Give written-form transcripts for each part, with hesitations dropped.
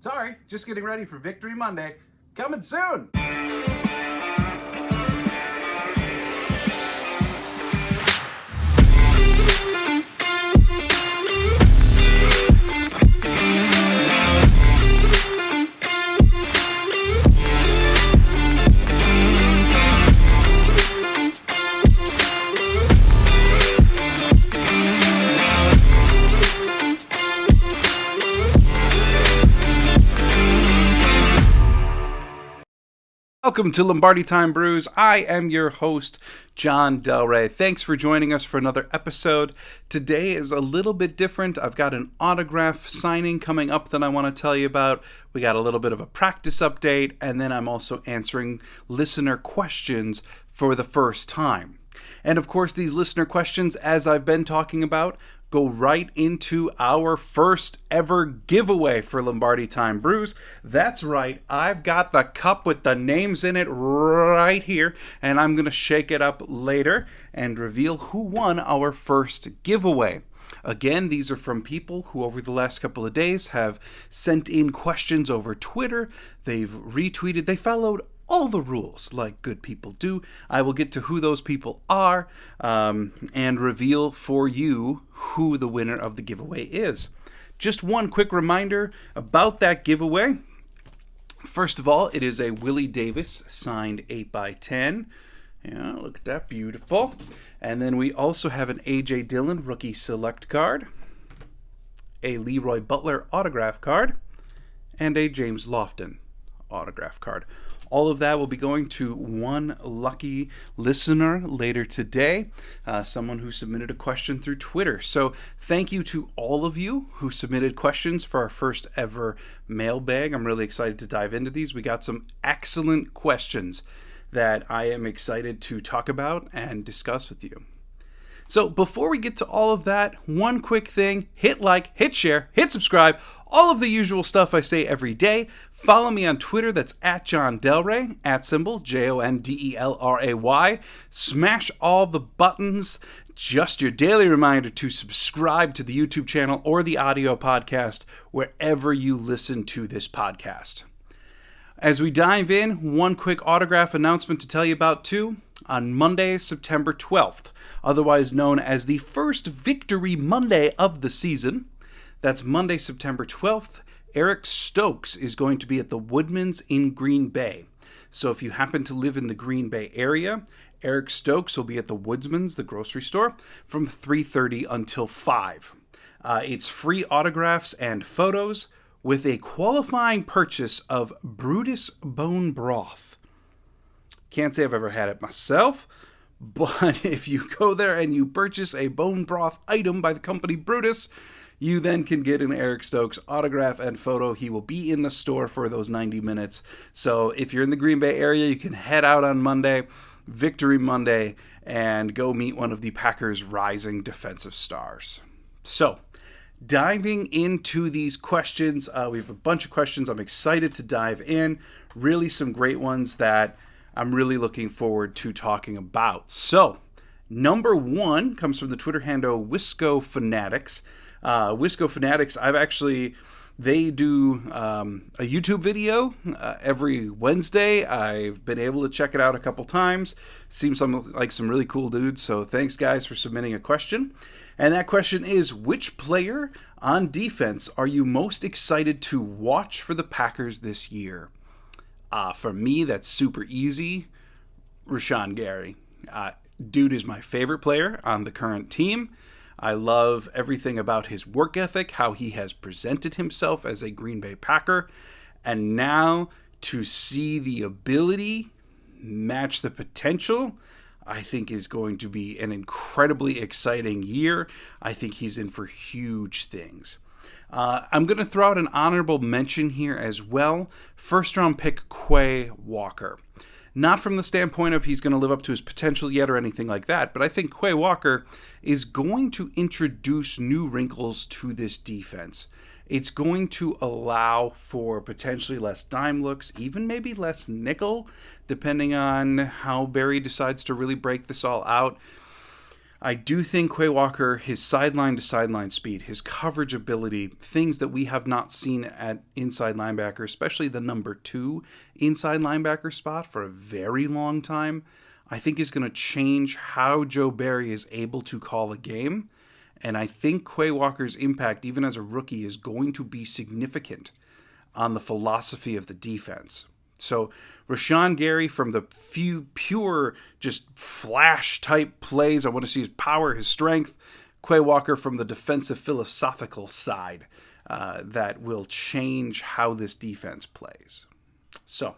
Sorry, just getting ready for Victory Monday. Coming soon! Welcome to Lombardi Time Brews. I am your host, John Del Rey. Thanks for joining us for another episode. Today is a little bit different. I've got an autograph signing coming up that I want to tell you about. We got a little bit of a practice update, and then I'm also answering listener questions for the first time. And of course, these listener questions, as I've been talking about, go right into our first ever giveaway for Lombardi Time Brews. That's right, I've got the cup with the names in it right here, and I'm going to shake it up later and reveal who won our first giveaway. Again, these are from people who over the last couple of days have sent in questions over Twitter. They've retweeted, they followed all the rules like good people do. I will get to who those people are and reveal for you who the winner of the giveaway is. Just one quick reminder about that giveaway. First of all, it is a Willie Davis signed 8x10. Yeah, look at that, beautiful. And then we also have an A.J. Dillon rookie select card, a Leroy Butler autograph card, and a James Lofton autograph card. All of that will be going to one lucky listener later today, someone who submitted a question through Twitter. So thank you to all of you who submitted questions for our first ever mailbag. I'm really excited to dive into these. We got some excellent questions that I am excited to talk about and discuss with you. So before we get to all of that, one quick thing: hit like, hit share, hit subscribe, all of the usual stuff I say every day. Follow me on Twitter, that's at John Del Rey, @ JONDELRAY. Smash all the buttons. Just your daily reminder to subscribe to the YouTube channel or the audio podcast wherever you listen to this podcast. As we dive in, one quick autograph announcement to tell you about too. On Monday, September 12th, otherwise known as the first Victory Monday of the season. That's Monday, September 12th. Eric Stokes is going to be at the Woodman's in Green Bay. So if you happen to live in the Green Bay area, Eric Stokes will be at the Woodsman's, the grocery store, from 3:30 until 5. It's free autographs and photos with a qualifying purchase of Brutus bone broth. Can't say I've ever had it myself, but if you go there and you purchase a bone broth item by the company Brutus, you then can get an Eric Stokes autograph and photo. He will be in the store for those 90 minutes. So if you're in the Green Bay area, you can head out on Monday, Victory Monday, and go meet one of the Packers' rising defensive stars. So, diving into these questions, we have a bunch of questions. I'm excited to dive in. Really some great ones that I'm really looking forward to talking about. So, number one comes from the Twitter handle Wisco Fanatics. Wisco Fanatics, they do a YouTube video every Wednesday. I've been able to check it out a couple times. Seems like some really cool dudes. So thanks, guys, for submitting a question. And that question is, which player on defense are you most excited to watch for the Packers this year? For me, that's super easy. Rashawn Gary. Dude is my favorite player on the current team. I love everything about his work ethic, how he has presented himself as a Green Bay Packer. And now to see the ability match the potential, I think is going to be an incredibly exciting year. I think he's in for huge things. I'm going to throw out an honorable mention here as well. First round pick Quay Walker. Not from the standpoint of he's going to live up to his potential yet or anything like that, but I think Quay Walker is going to introduce new wrinkles to this defense. It's going to allow for potentially less dime looks, even maybe less nickel, depending on how Barry decides to really break this all out. I do think Quay Walker, his sideline-to-sideline speed, his coverage ability, things that we have not seen at inside linebacker, especially the number 2 inside linebacker spot for a very long time, I think is going to change how Joe Barry is able to call a game. And I think Quay Walker's impact, even as a rookie, is going to be significant on the philosophy of the defense. So Rashawn Gary, from the few pure just flash type plays, I want to see his power, his strength. Quay Walker from the defensive philosophical side that will change how this defense plays. So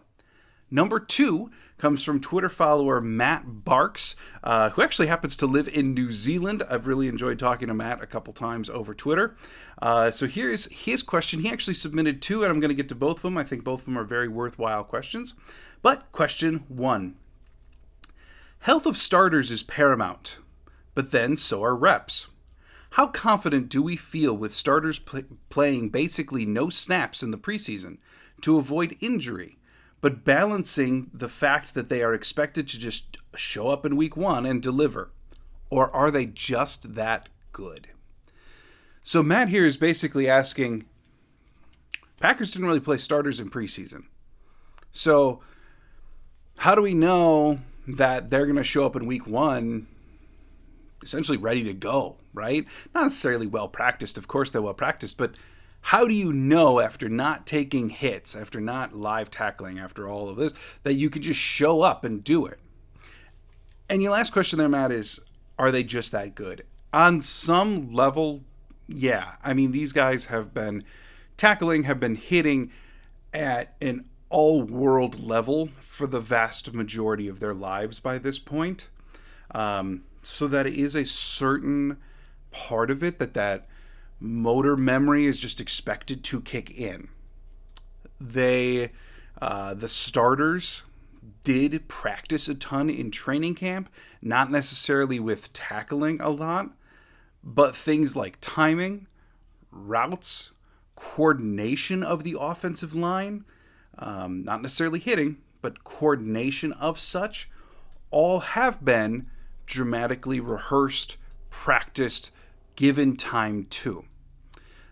number 2 comes from Twitter follower Matt Barks, who actually happens to live in New Zealand. I've really enjoyed talking to Matt a couple times over Twitter. So here's his question. He actually submitted 2, and I'm going to get to both of them. I think both of them are very worthwhile questions. But question 1. Health of starters is paramount, but then so are reps. How confident do we feel with starters playing basically no snaps in the preseason to avoid injury, but balancing the fact that they are expected to just show up in week 1 and deliver? Or are they just that good? So Matt here is basically asking, Packers didn't really play starters in preseason. So how do we know that they're going to show up in week 1 essentially ready to go, right? Not necessarily well practiced. Of course they're well practiced, but how do you know after not taking hits, after not live tackling, after all of this, that you can just show up and do it? And your last question there, Matt, is, are they just that good? On some level, yeah. I mean, these guys have been tackling, have been hitting at an all-world level for the vast majority of their lives by this point. So that it is a certain part of it that motor memory is just expected to kick in. The starters did practice a ton in training camp, not necessarily with tackling a lot, but things like timing, routes, coordination of the offensive line, not necessarily hitting, but coordination of such, all have been dramatically rehearsed, practiced, given time to.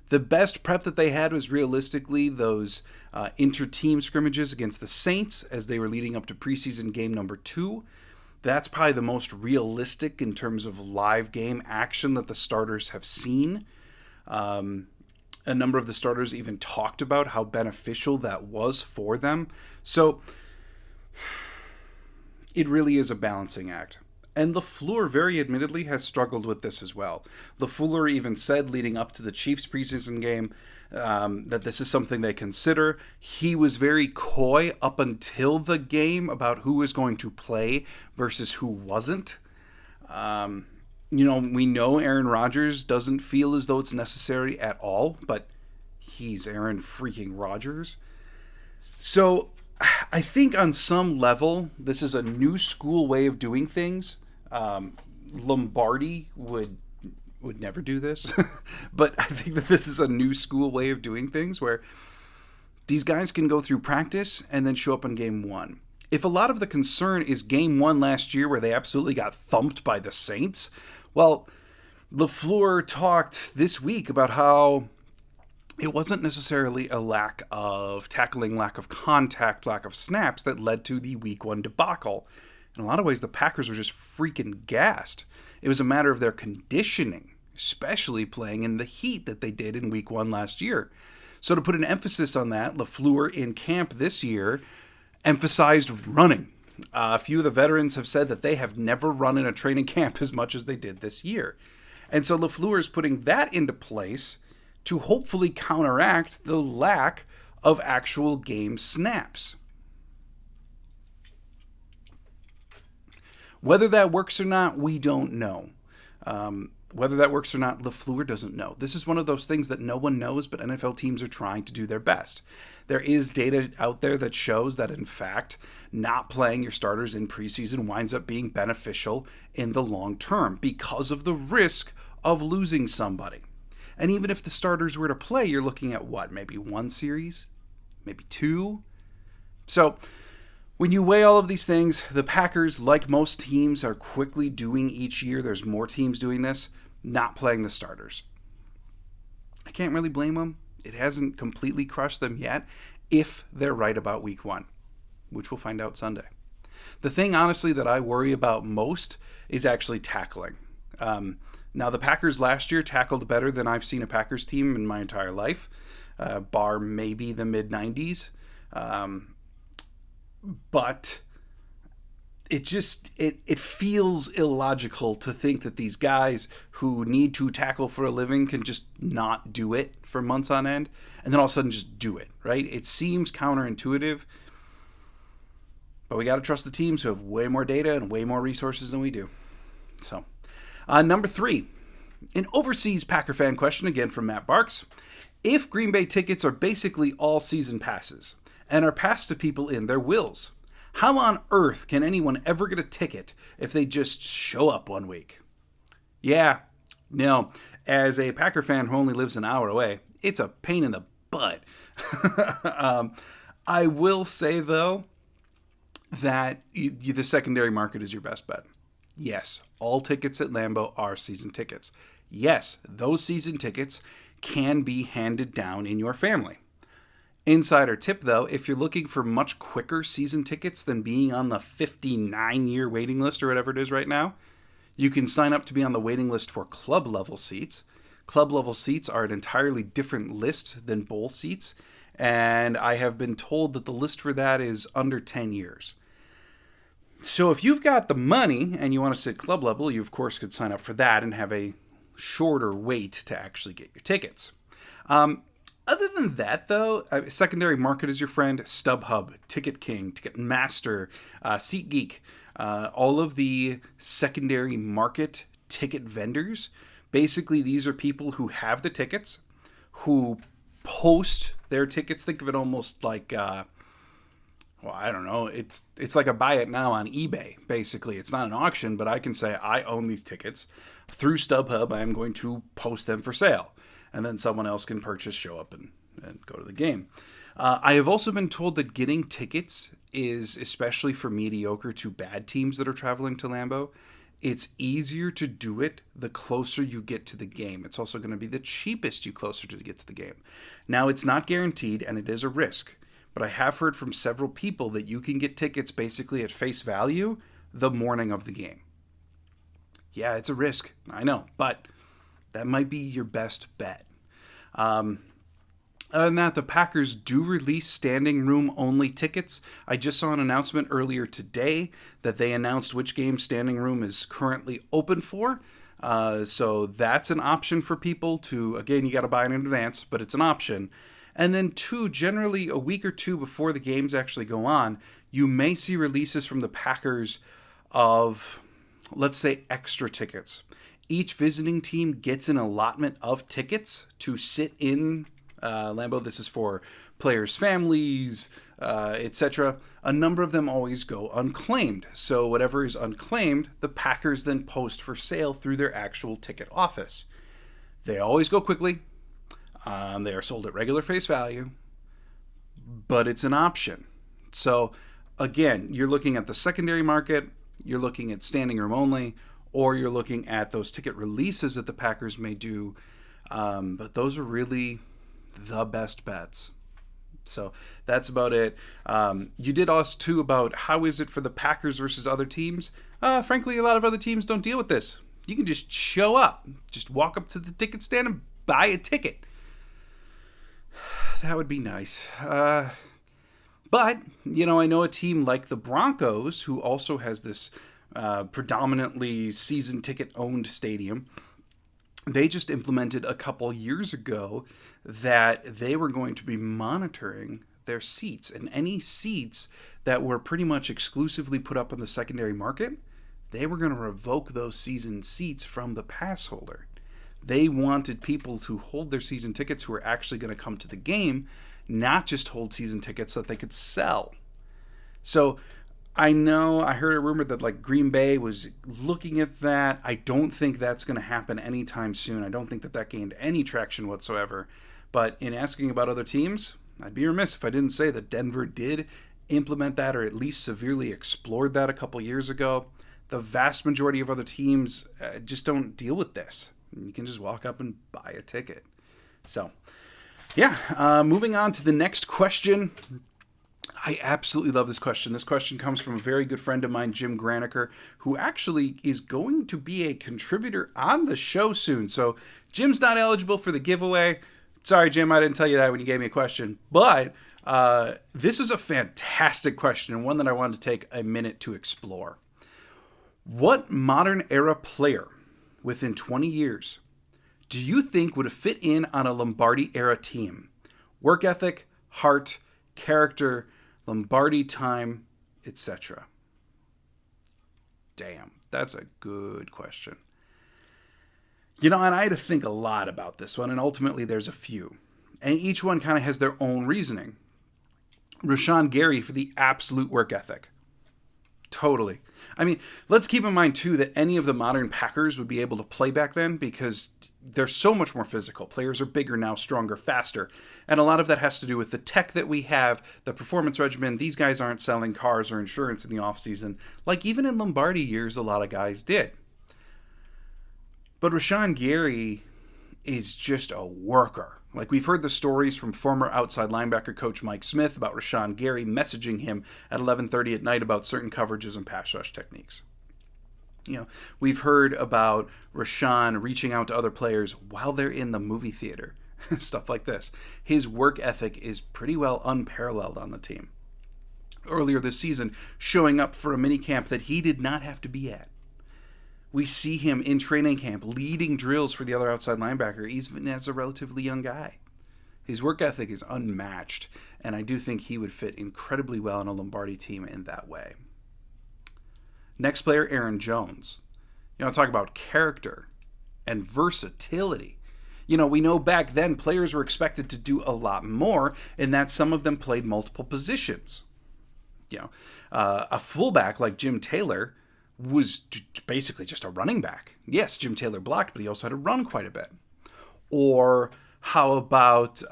The best prep that they had was realistically those inter-team scrimmages against the Saints as they were leading up to preseason game number 2. That's probably the most realistic in terms of live game action that the starters have seen. A number of the starters even talked about how beneficial that was for them. So it really is a balancing act. And LaFleur, very admittedly, has struggled with this as well. LaFleur even said leading up to the Chiefs preseason game that this is something they consider. He was very coy up until the game about who was going to play versus who wasn't. We know Aaron Rodgers doesn't feel as though it's necessary at all, but he's Aaron freaking Rodgers. So I think on some level, this is a new school way of doing things. Lombardi would never do this, but I think that this is a new school way of doing things where these guys can go through practice and then show up on game 1. If a lot of the concern is game 1 last year where they absolutely got thumped by the Saints, well, LaFleur talked this week about how it wasn't necessarily a lack of tackling, lack of contact, lack of snaps that led to the week 1 debacle. In a lot of ways, the Packers were just freaking gassed. It was a matter of their conditioning, especially playing in the heat that they did in week 1 last year. So to put an emphasis on that, LaFleur in camp this year emphasized running. A few of the veterans have said that they have never run in a training camp as much as they did this year. And so LaFleur is putting that into place to hopefully counteract the lack of actual game snaps. Whether that works or not, we don't know. Whether that works or not, LaFleur doesn't know. This is one of those things that no one knows, but NFL teams are trying to do their best. There is data out there that shows that, in fact, not playing your starters in preseason winds up being beneficial in the long term because of the risk of losing somebody. And even if the starters were to play, you're looking at what? Maybe 1 series? Maybe 2? So When you weigh all of these things, the Packers, like most teams, are quickly doing each year. There's more teams doing this, not playing the starters. I can't really blame them. It hasn't completely crushed them yet, if they're right about week 1, which we'll find out Sunday. The thing, honestly, that I worry about most is actually tackling. Now, the Packers last year tackled better than I've seen a Packers team in my entire life, bar maybe the mid-90s. But it feels illogical to think that these guys who need to tackle for a living can just not do it for months on end and then all of a sudden just do it, right? It seems counterintuitive, but we got to trust the teams who have way more data and way more resources than we do. So, number 3, an overseas Packer fan question, again from Matt Barks. If Green Bay tickets are basically all season passes and are passed to people in their wills, how on earth can anyone ever get a ticket if they just show up one week? Yeah, no, as a Packer fan who only lives an hour away, it's a pain in the butt. I will say, though, that the secondary market is your best bet. Yes, all tickets at Lambeau are season tickets. Yes, those season tickets can be handed down in your family. Insider tip, though, if you're looking for much quicker season tickets than being on the 59-year waiting list or whatever it is right now, you can sign up to be on the waiting list for club level seats. Club level seats are an entirely different list than bowl seats, and I have been told that the list for that is under 10 years. So if you've got the money and you want to sit club level, you of course could sign up for that and have a shorter wait to actually get your tickets. Other than that, though, secondary market is your friend. StubHub, Ticket King, Ticketmaster, SeatGeek, all of the secondary market ticket vendors. Basically, these are people who have the tickets, who post their tickets. Think of it almost like, I don't know. It's like a buy it now on eBay, basically. It's not an auction, but I can say I own these tickets. Through StubHub, I am going to post them for sale. And then someone else can purchase, show up, and go to the game. I have also been told that getting tickets is, especially for mediocre to bad teams that are traveling to Lambeau, it's easier to do it the closer you get to the game. It's also going to be the cheapest you closer to get to the game. Now, it's not guaranteed, and it is a risk. But I have heard from several people that you can get tickets basically at face value the morning of the game. Yeah, it's a risk, I know, but that might be your best bet. Other than that, the Packers do release standing room only tickets. I just saw an announcement earlier today that they announced which game standing room is currently open for. So that's an option for people to, again, you got to buy it in advance, but it's an option. And then 2, generally a week or 2 before the games actually go on, you may see releases from the Packers of, let's say, extra tickets. Each visiting team gets an allotment of tickets to sit in Lambeau. This is for players' families, etc. A number of them always go unclaimed. So whatever is unclaimed, the Packers then post for sale through their actual ticket office. They always go quickly. They are sold at regular face value, but it's an option. So again, you're looking at the secondary market, you're looking at standing room only, or you're looking at those ticket releases that the Packers may do. But those are really the best bets. So that's about it. You did ask, too, about how is it for the Packers versus other teams. Frankly, a lot of other teams don't deal with this. You can just show up. Just walk up to the ticket stand and buy a ticket. That would be nice. But, I know a team like the Broncos, who also has this predominantly season ticket owned stadium. They just implemented a couple years ago that they were going to be monitoring their seats, and any seats that were pretty much exclusively put up on the secondary market, they were going to revoke those season seats from the pass holder. They wanted people to hold their season tickets who were actually going to come to the game, not just hold season tickets so that they could sell. So I heard a rumor that Green Bay was looking at that. I don't think that's going to happen anytime soon. I don't think that gained any traction whatsoever. But in asking about other teams, I'd be remiss if I didn't say that Denver did implement that or at least severely explored that a couple years ago. The vast majority of other teams just don't deal with this. You can just walk up and buy a ticket. So, yeah, moving on to the next question. I absolutely love this question. This question comes from a very good friend of mine, Jim Graniker, who actually is going to be a contributor on the show soon. So Jim's not eligible for the giveaway. Sorry, Jim, I didn't tell you that when you gave me a question. But this is a fantastic question and one that I wanted to take a minute to explore. What modern era player within 20 years do you think would have fit in on a Lombardi era team? Work ethic, heart, character, Lombardi time, etc. Damn, that's a good question. And I had to think a lot about this one, and ultimately there's a few. And each one kind of has their own reasoning. Rashawn Gary for the absolute work ethic. Totally. I mean, let's keep in mind, too, that any of the modern Packers would be able to play back then because they're so much more physical. Players are bigger now, stronger, faster. And a lot of that has to do with the tech that we have, the performance regimen. These guys aren't selling cars or insurance in the offseason like even in Lombardi years a lot of guys did. But Rashawn Gary is just a worker. Like, we've heard the stories from former outside linebacker coach Mike Smith about Rashawn Gary messaging him at 11:30 at night about certain coverages and pass rush techniques. We've heard about Rashawn reaching out to other players while they're in the movie theater. Stuff like this. His work ethic is pretty well unparalleled on the team. Earlier this season, showing up for a mini camp that he did not have to be at. We see him in training camp leading drills for the other outside linebacker, even as a relatively young guy. His work ethic is unmatched, and I do think he would fit incredibly well on a Lombardi team in that way. Next player, Aaron Jones. Talk about character and versatility. We know back then players were expected to do a lot more, in that some of them played multiple positions. A fullback like Jim Taylor was basically just a running back. Yes, Jim Taylor blocked, but he also had to run quite a bit. Or how about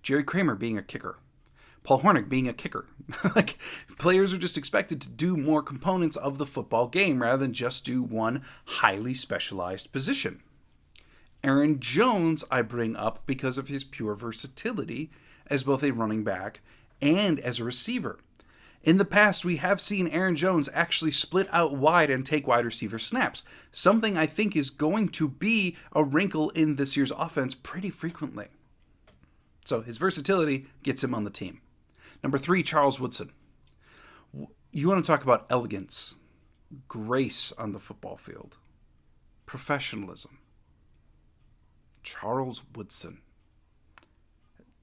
Jerry Kramer being a kicker? Paul Hornick being a kicker. Like, players are just expected to do more components of the football game rather than just do one highly specialized position. Aaron Jones I bring up because of his pure versatility as both a running back and as a receiver. In the past, we have seen Aaron Jones actually split out wide and take wide receiver snaps, something I think is going to be a wrinkle in this year's offense pretty frequently. So his versatility gets him on the team. Number 3, Charles Woodson. You want to talk about elegance, grace on the football field, professionalism. Charles Woodson.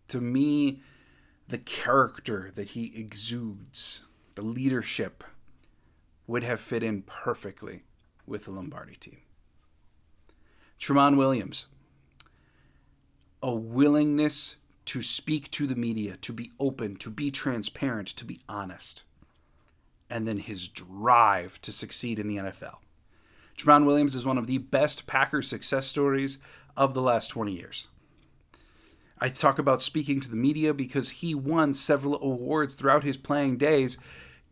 To me, the character that he exudes, the leadership, would have fit in perfectly with the Lombardi team. Tramon Williams. A willingness to speak to the media, to be open, to be transparent, to be honest. And then his drive to succeed in the NFL. Tramon Williams is one of the best Packers success stories of the last 20 years. I talk about speaking to the media because he won several awards throughout his playing days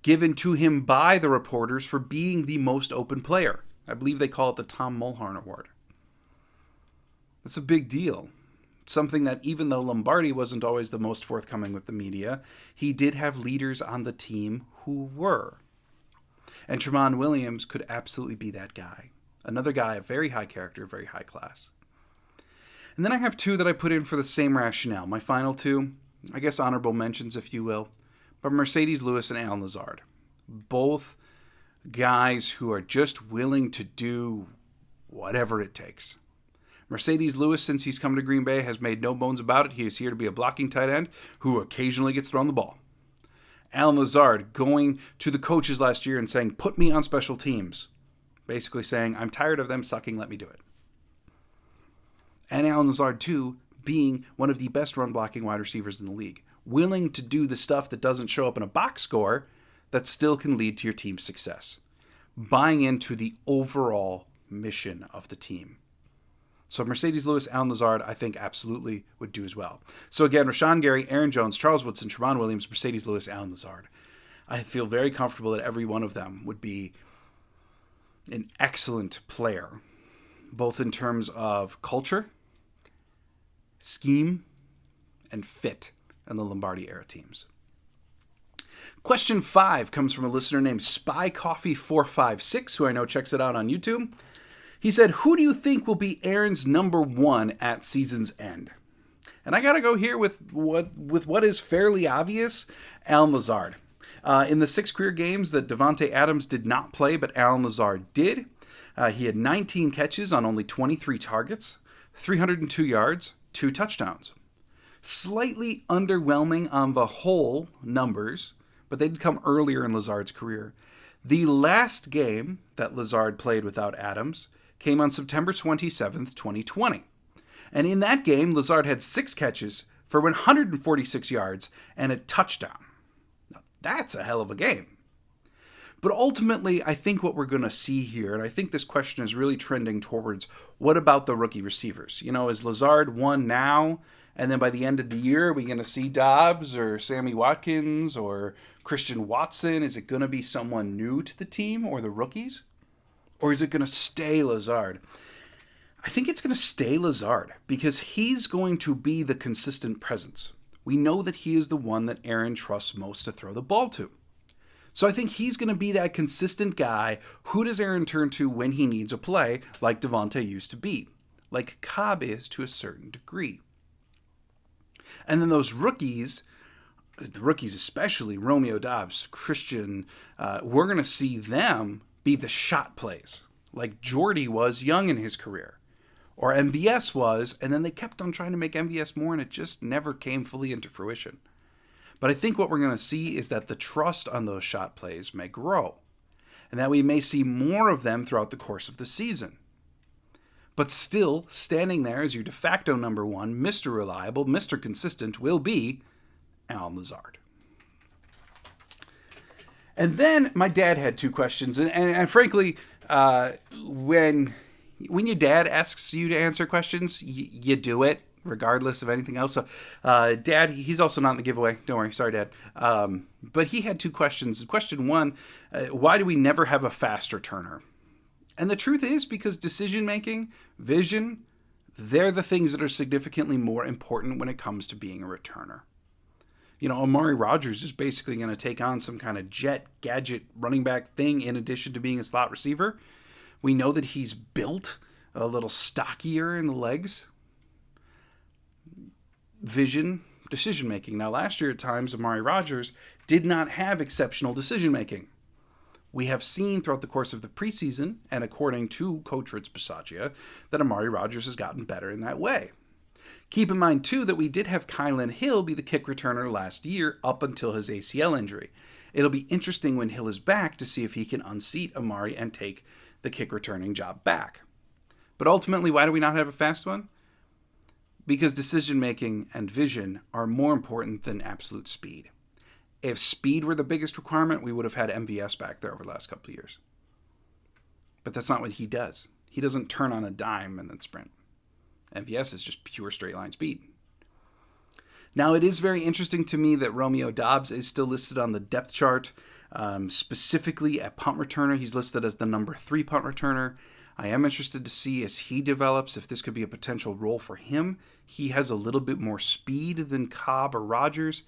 given to him by the reporters for being the most open player. I believe they call it the Tom Mulhern Award. That's a big deal. Something that even though Lombardi wasn't always the most forthcoming with the media, he did have leaders on the team who were. And Tramon Williams could absolutely be that guy. Another guy of very high character, very high class. And then I have 2 that I put in for the same rationale. My final 2, I guess honorable mentions, if you will, but Mercedes Lewis and Alan Lazard. Both guys who are just willing to do whatever it takes. Mercedes Lewis, since he's come to Green Bay, has made no bones about it. He is here to be a blocking tight end who occasionally gets thrown the ball. Alan Lazard going to the coaches last year and saying, put me on special teams. Basically saying, I'm tired of them sucking, let me do it. And Alan Lazard, too, being one of the best run-blocking wide receivers in the league. Willing to do the stuff that doesn't show up in a box score that still can lead to your team's success. Buying into the overall mission of the team. So Mercedes Lewis, Alan Lazard, I think absolutely would do as well. So again, Rashawn Gary, Aaron Jones, Charles Woodson, Tremont Williams, Mercedes Lewis, Alan Lazard. I feel very comfortable that every one of them would be an excellent player, both in terms of culture, scheme, and fit in the Lombardi era teams. Question 5 comes from a listener named SpyCoffee456, who I know checks it out on YouTube. He said, who do you think will be Aaron's number 1 at season's end? And I got to go here with what is fairly obvious, Alan Lazard. In the 6 career games that Davante Adams did not play, but Alan Lazard did, he had 19 catches on only 23 targets, 302 yards, 2 touchdowns. Slightly underwhelming on the whole numbers, but they'd come earlier in Lazard's career. The last game that Lazard played without Adams came on September 27th, 2020. And in that game, Lazard had 6 catches for 146 yards and a touchdown. Now, that's a hell of a game. But ultimately, I think what we're going to see here, and I think this question is really trending towards, what about the rookie receivers? You know, is Lazard one now, and then by the end of the year, are we going to see Dobbs or Sammy Watkins or Christian Watson? Is it going to be someone new to the team or the rookies? Or is it going to stay Lazard? I think it's going to stay Lazard because he's going to be the consistent presence. We know that he is the one that Aaron trusts most to throw the ball to. So I think he's going to be that consistent guy. Who does Aaron turn to when he needs a play, like Davante used to be, like Cobb is to a certain degree? And then those rookies, the rookies especially, Romeo Dobbs, Christian, we're going to see them be the shot plays, like Jordy was young in his career, or MVS was, and then they kept on trying to make MVS more, and it just never came fully into fruition. But I think what we're going to see is that the trust on those shot plays may grow, and that we may see more of them throughout the course of the season. But still, standing there as your de facto number 1, Mr. Reliable, Mr. Consistent, will be Alan Lazard. And then my dad had 2 questions, and frankly, when your dad asks you to answer questions, you do it, regardless of anything else. So, Dad, he's also not in the giveaway. Don't worry. Sorry, Dad. But he had 2 questions. Question 1, why do we never have a fast returner? And the truth is because decision-making, vision, they're the things that are significantly more important when it comes to being a returner. You know, Amari Rodgers is basically going to take on some kind of jet, gadget, running back thing in addition to being a slot receiver. We know that he's built a little stockier in the legs. Vision, decision-making. Now, last year at times, Amari Rodgers did not have exceptional decision-making. We have seen throughout the course of the preseason, and according to Coach Rich Bisaccia, that Amari Rodgers has gotten better in that way. Keep in mind, too, that we did have Kylan Hill be the kick returner last year up until his ACL injury. It'll be interesting when Hill is back to see if he can unseat Amari and take the kick returning job back. But ultimately, why do we not have a fast one? Because decision-making and vision are more important than absolute speed. If speed were the biggest requirement, we would have had MVS back there over the last couple of years. But that's not what he does. He doesn't turn on a dime and then sprint. MVS is just pure straight line speed. Now, it is very interesting to me that Romeo Dobbs is still listed on the depth chart. Specifically at punt returner, he's listed as the number 3 punt returner. I am interested to see as he develops if this could be a potential role for him. He has a little bit more speed than Cobb or Rodgers.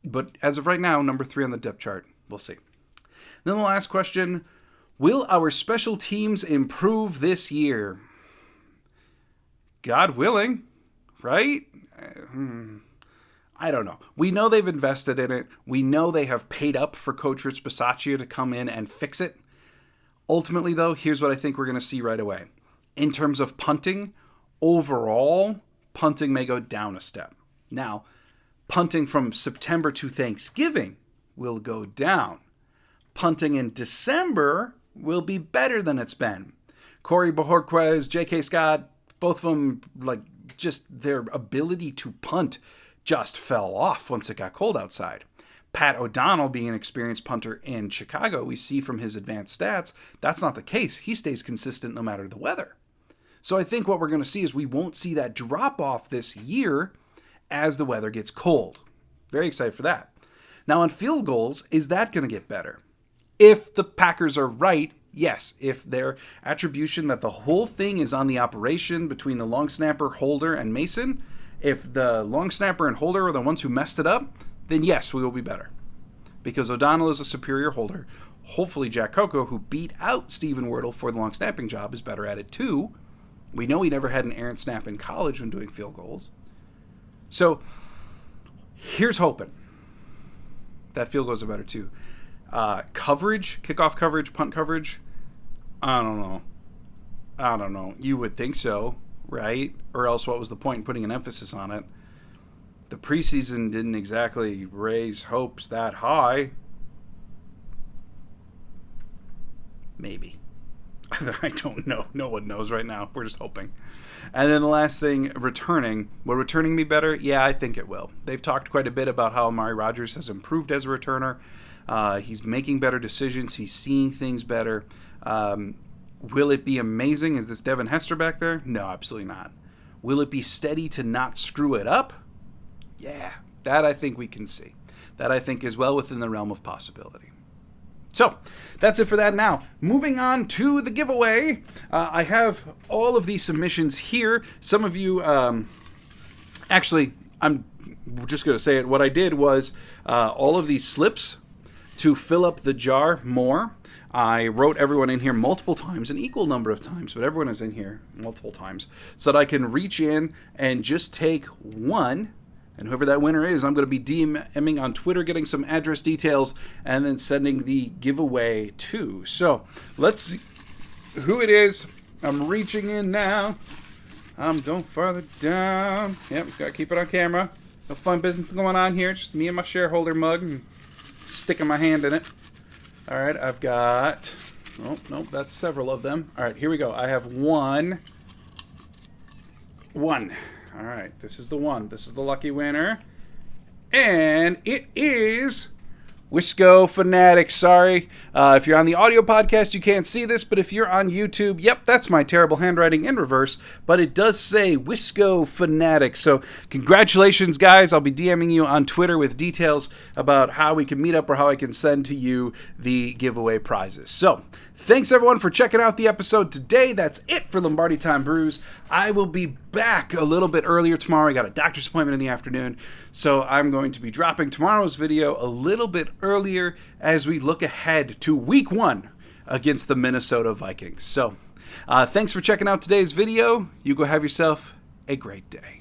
But as of right now, number 3 on the depth chart. We'll see. Then the last question, will our special teams improve this year? God willing, right? I don't know. We know they've invested in it. We know they have paid up for Coach Rich Bisaccia to come in and fix it. Ultimately, though, here's what I think we're going to see right away. In terms of punting, overall, punting may go down a step. Now, punting from September to Thanksgiving will go down. Punting in December will be better than it's been. Corey Bojorquez, J.K. Scott, both of them, just their ability to punt just fell off once it got cold outside. Pat O'Donnell, being an experienced punter in Chicago, we see from his advanced stats, that's not the case. He stays consistent no matter the weather. So I think what we're going to see is we won't see that drop off this year as the weather gets cold. Very excited for that. Now on field goals, is that going to get better? If the Packers are right, yes. If their attribution that the whole thing is on the operation between the long snapper, Holder, and Mason, if the long snapper and Holder are the ones who messed it up, then yes, we will be better. Because O'Donnell is a superior holder. Hopefully Jack Coco, who beat out Stephen Wordle for the long snapping job, is better at it too. We know he never had an errant snap in college when doing field goals. So here's hoping that field goals are better too. Coverage, kickoff coverage, punt coverage, I don't know. You would think so, right? Or else what was the point in putting an emphasis on it? The preseason didn't exactly raise hopes that high. Maybe. I don't know. No one knows right now. We're just hoping. And then the last thing, returning. Will returning be better? Yeah, I think it will. They've talked quite a bit about how Amari Rodgers has improved as a returner. He's making better decisions. He's seeing things better. Will it be amazing? Is this Devin Hester back there? No, absolutely not. Will it be steady to not screw it up? Yeah, that I think we can see. That I think is well within the realm of possibility. So, that's it for that now. Moving on to the giveaway. I have all of these submissions here. Some of you, actually, I'm just going to say it. What I did was all of these slips to fill up the jar more. I wrote everyone in here multiple times, an equal number of times, but everyone is in here multiple times, so that I can reach in and just take one. And whoever that winner is, I'm going to be DMing on Twitter, getting some address details, and then sending the giveaway to. So let's see who it is. I'm reaching in now. I'm going farther down. Yep, got to keep it on camera. No fun business going on here. Just me and my shareholder mug and sticking my hand in it. All right, I've got... Oh, nope, that's several of them. All right, here we go. I have one. All right, this is the one. This is the lucky winner. And it is Wisco Fanatic. Sorry. If you're on the audio podcast, you can't see this, but if you're on YouTube, yep, that's my terrible handwriting in reverse, but it does say Wisco Fanatic. So congratulations, guys. I'll be DMing you on Twitter with details about how we can meet up or how I can send to you the giveaway prizes. So thanks, everyone, for checking out the episode today. That's it for Lombardi Time Brews. I will be back a little bit earlier tomorrow. I got a doctor's appointment in the afternoon, so I'm going to be dropping tomorrow's video a little bit earlier as we look ahead to week 1 against the Minnesota Vikings. So thanks for checking out today's video. You go have yourself a great day.